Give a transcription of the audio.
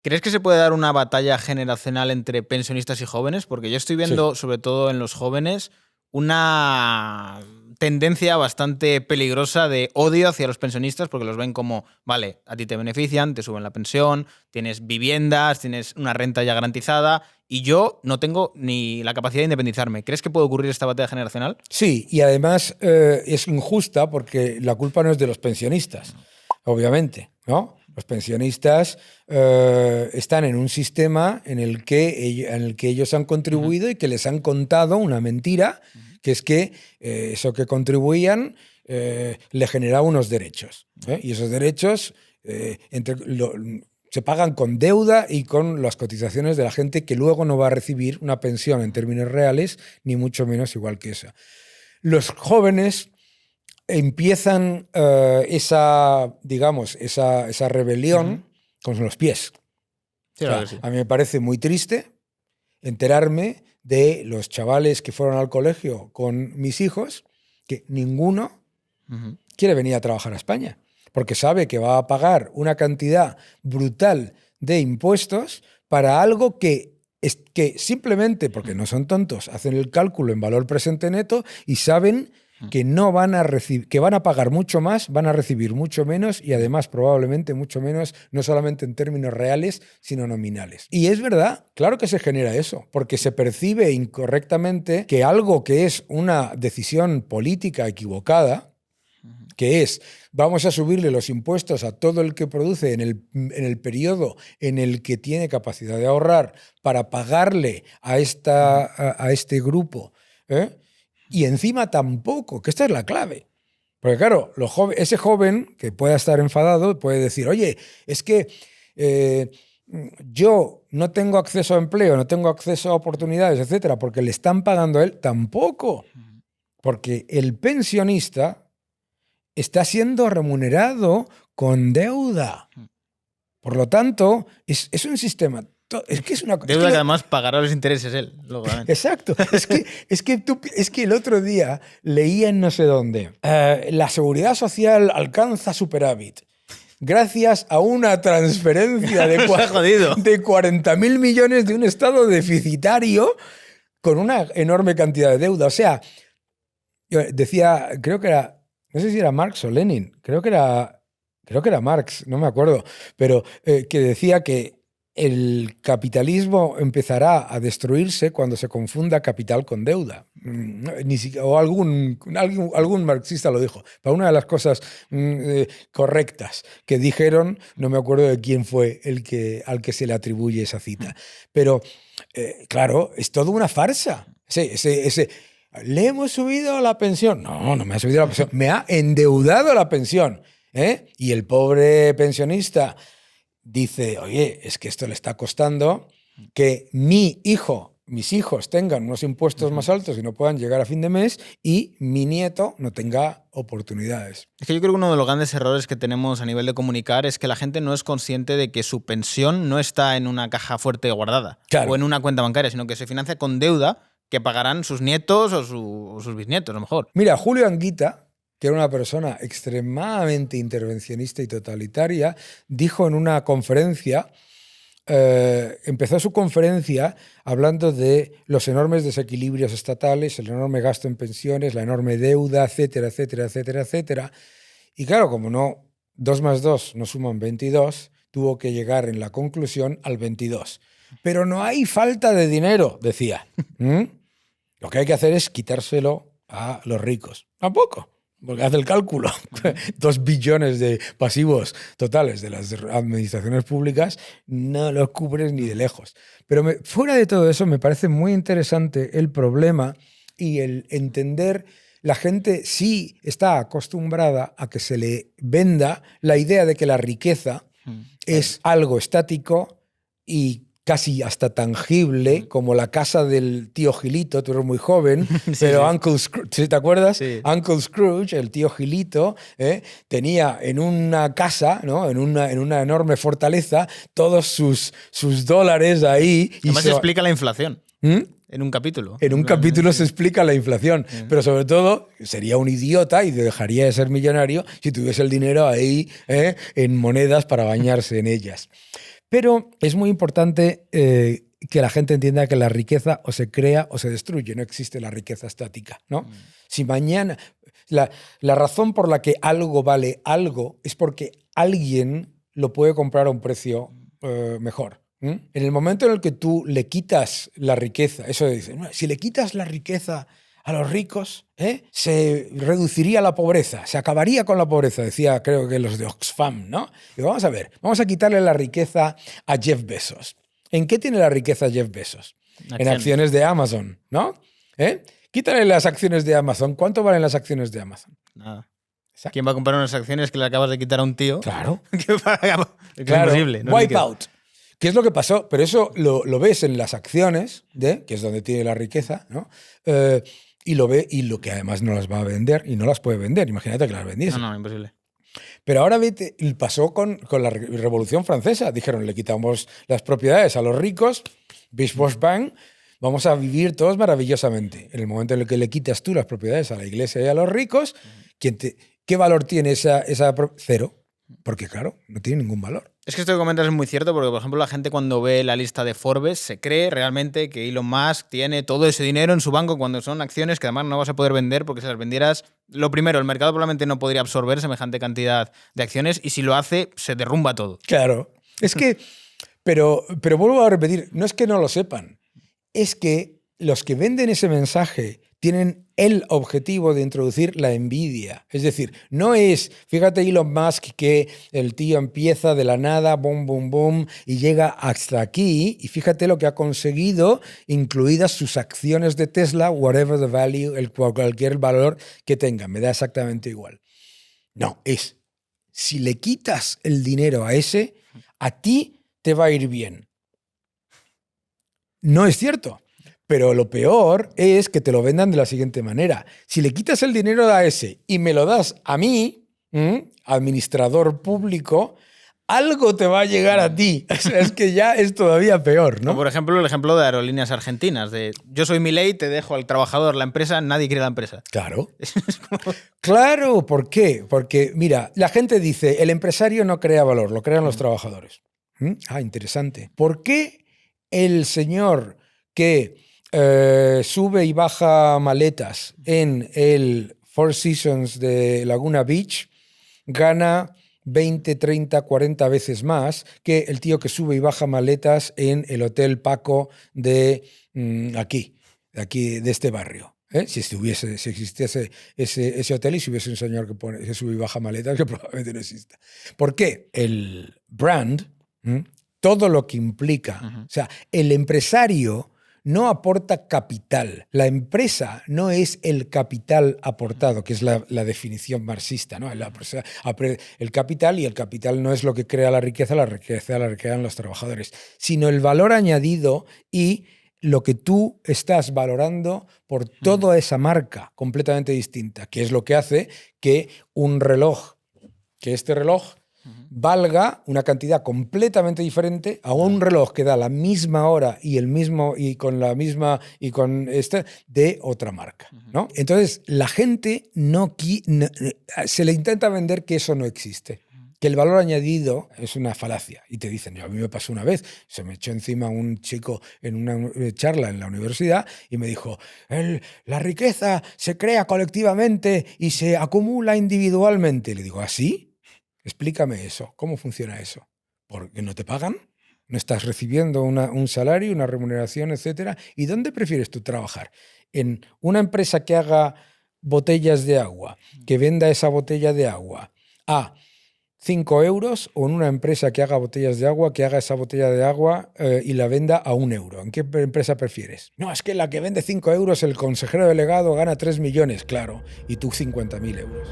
¿Crees que se puede dar una batalla generacional entre pensionistas y jóvenes? Porque yo estoy Sí. viendo, sobre todo en los jóvenes, una tendencia bastante peligrosa de odio hacia los pensionistas porque los ven como, vale, a ti te benefician, te suben la pensión, tienes viviendas, tienes una renta ya garantizada y yo no tengo ni la capacidad de independizarme. ¿Crees que puede ocurrir esta batalla generacional? Sí, y además es injusta porque la culpa no es de los pensionistas, obviamente, ¿no? Los pensionistas están en un sistema en el que ellos han contribuido y que les han contado una mentira, que es que eso que contribuían le generaba unos derechos. Y esos derechos se pagan con deuda y con las cotizaciones de la gente que luego no va a recibir una pensión en términos reales, ni mucho menos igual que esa. Los jóvenes empiezan digamos, esa rebelión con los pies. Sí, O claro sea, que sí. a mí me parece muy triste enterarme de los chavales que fueron al colegio con mis hijos, que ninguno quiere venir a trabajar a España, porque sabe que va a pagar una cantidad brutal de impuestos para algo que simplemente, porque no son tontos, hacen el cálculo en valor presente neto y saben que no van a recibir, que van a pagar mucho más, van a recibir mucho menos y además probablemente mucho menos, no solamente en términos reales, sino nominales. Y es verdad, claro que se genera eso, porque se percibe incorrectamente que algo que es una decisión política equivocada, que es, vamos a subirle los impuestos a todo el que produce en el periodo en el que tiene capacidad de ahorrar para pagarle a este grupo, y encima tampoco, que esta es la clave. Porque claro, ese joven que pueda estar enfadado puede decir, oye, es que yo no tengo acceso a empleo, no tengo acceso a oportunidades, etcétera, porque le están pagando a él. Tampoco, porque el pensionista está siendo remunerado con deuda. Por lo tanto, es un sistema. Es que es una Deuda que además pagará los intereses él, lógicamente. Exacto. Es que el otro día leía en no sé dónde, la seguridad social alcanza superávit gracias a una transferencia de 40.000 millones de un estado deficitario con una enorme cantidad de deuda. O sea, yo decía, creo que era, no sé si era Marx o Lenin, creo que era Marx, no me acuerdo, pero que decía que el capitalismo empezará a destruirse cuando se confunda capital con deuda. O algún marxista lo dijo. Para una de las cosas correctas que dijeron, no me acuerdo de quién fue al que se le atribuye esa cita. Pero, claro, es toda una farsa. ¿Le hemos subido la pensión? No, no me ha subido la pensión. Me ha endeudado la pensión. Y el pobre pensionista dice, oye, es que esto le está costando que mis hijos tengan unos impuestos más altos y no puedan llegar a fin de mes y mi nieto no tenga oportunidades. Es que yo creo que uno de los grandes errores que tenemos a nivel de comunicar es que la gente no es consciente de que su pensión no está en una caja fuerte guardada o en una cuenta bancaria, sino que se financia con deuda que pagarán sus nietos o sus bisnietos, a lo mejor. Mira, Julio Anguita, que era una persona extremadamente intervencionista y totalitaria, dijo en una conferencia, empezó su conferencia hablando de los enormes desequilibrios estatales, el enorme gasto en pensiones, la enorme deuda, etcétera, etcétera, etcétera, etcétera. Y claro, como no, 2 más 2 no suman 22, tuvo que llegar en la conclusión al 22. Pero no hay falta de dinero, decía. Lo que hay que hacer es quitárselo a los ricos. Tampoco, porque hace el cálculo. 2 billones de pasivos totales de las administraciones públicas no los cubres ni de lejos. Pero fuera de todo eso, me parece muy interesante el problema y el entender. La gente sí está acostumbrada a que se le venda la idea de que la riqueza es algo estático y casi hasta tangible, como la casa del tío Gilito. Tú eres muy joven, pero sí. Uncle Scrooge, ¿te acuerdas? Sí. Uncle Scrooge, el tío Gilito, tenía en una casa, ¿no? en una enorme fortaleza, todos sus dólares ahí. Además se explica la inflación. En un capítulo. En un capítulo se explica la inflación, pero sobre todo sería un idiota y dejaría de ser millonario si tuviese el dinero ahí en monedas para bañarse en ellas. Pero es muy importante que la gente entienda que la riqueza o se crea o se destruye. No existe la riqueza estática, ¿no? Si mañana... La razón por la que algo vale algo es porque alguien lo puede comprar a un precio mejor. En el momento en el que tú le quitas la riqueza, eso dice, si le quitas la riqueza a los ricos, se reduciría la pobreza, se acabaría con la pobreza, decía creo que los de Oxfam, ¿no? Y vamos a ver, vamos a quitarle la riqueza a Jeff Bezos. ¿En qué tiene la riqueza Jeff Bezos? En acciones de Amazon, ¿no? Quítale las acciones de Amazon. ¿Cuánto valen las acciones de Amazon? Nada. ¿Quién va a comprar unas acciones que le acabas de quitar a un tío? Claro. Es imposible. No Wipeout. ¿Qué es lo que pasó? Pero eso lo ves en las acciones, que es donde tiene la riqueza, ¿no? Y lo que además no las va a vender y no las puede vender. Imagínate que las vendiese. No, imposible. Pero ahora pasó con la Revolución Francesa. Dijeron, le quitamos las propiedades a los ricos, bish bosh bang, vamos a vivir todos maravillosamente. En el momento en el que le quitas tú las propiedades a la iglesia y a los ricos, ¿qué valor tiene esa cero? Porque claro, no tiene ningún valor. Es que esto que comentas es muy cierto porque, por ejemplo, la gente cuando ve la lista de Forbes se cree realmente que Elon Musk tiene todo ese dinero en su banco cuando son acciones que además no vas a poder vender porque si las vendieras, lo primero, el mercado probablemente no podría absorber semejante cantidad de acciones y si lo hace, se derrumba todo. Claro. Es que, pero vuelvo a repetir, no es que no lo sepan, es que los que venden ese mensaje tienen el objetivo de introducir la envidia. Es decir, no es, fíjate Elon Musk que el tío empieza de la nada, boom, boom, boom, y llega hasta aquí, y fíjate lo que ha conseguido, incluidas sus acciones de Tesla, whatever the value, cualquier valor que tenga, me da exactamente igual. No, es, si le quitas el dinero a ese, a ti te va a ir bien. No es cierto. Pero lo peor es que te lo vendan de la siguiente manera. Si le quitas el dinero a ese y me lo das a mí, administrador público, algo te va a llegar a ti. O sea, es que ya es todavía peor, ¿no? O por ejemplo, el ejemplo de Aerolíneas Argentinas, de yo soy Milei, te dejo al trabajador la empresa, nadie quiere la empresa. Claro. Claro, ¿por qué? Porque, mira, la gente dice, el empresario no crea valor, lo crean los trabajadores. Interesante. ¿Por qué el señor que sube y baja maletas en el Four Seasons de Laguna Beach gana 20, 30, 40 veces más que el tío que sube y baja maletas en el Hotel Paco de aquí, de este barrio? Si existiese ese hotel y si hubiese un señor que sube y baja maletas, que probablemente no exista. ¿Por qué? El brand, todo lo que implica, o sea, el empresario no aporta capital. La empresa no es el capital aportado, que es la definición marxista, ¿no? El capital, y el capital no es lo que crea la riqueza la crean los trabajadores, sino el valor añadido y lo que tú estás valorando por toda esa marca completamente distinta, que es lo que hace que este reloj valga una cantidad completamente diferente a un reloj que da la misma hora de otra marca, ¿no? Entonces, la gente se le intenta vender que eso no existe, que el valor añadido es una falacia. Y te dicen, a mí me pasó una vez, se me echó encima un chico en una charla en la universidad y me dijo, la riqueza se crea colectivamente y se acumula individualmente. Y le digo, ¿así? Explícame eso. ¿Cómo funciona eso? ¿Porque no te pagan? ¿No estás recibiendo un salario, una remuneración, etcétera? ¿Y dónde prefieres tú trabajar? ¿En una empresa que haga botellas de agua, que venda esa botella de agua a 5 euros, o en una empresa que haga botellas de agua, que haga esa botella de agua y la venda a 1 euro? ¿En qué empresa prefieres? No, es que la que vende 5 euros, el consejero delegado gana 3 millones, claro, y tú 50.000 euros.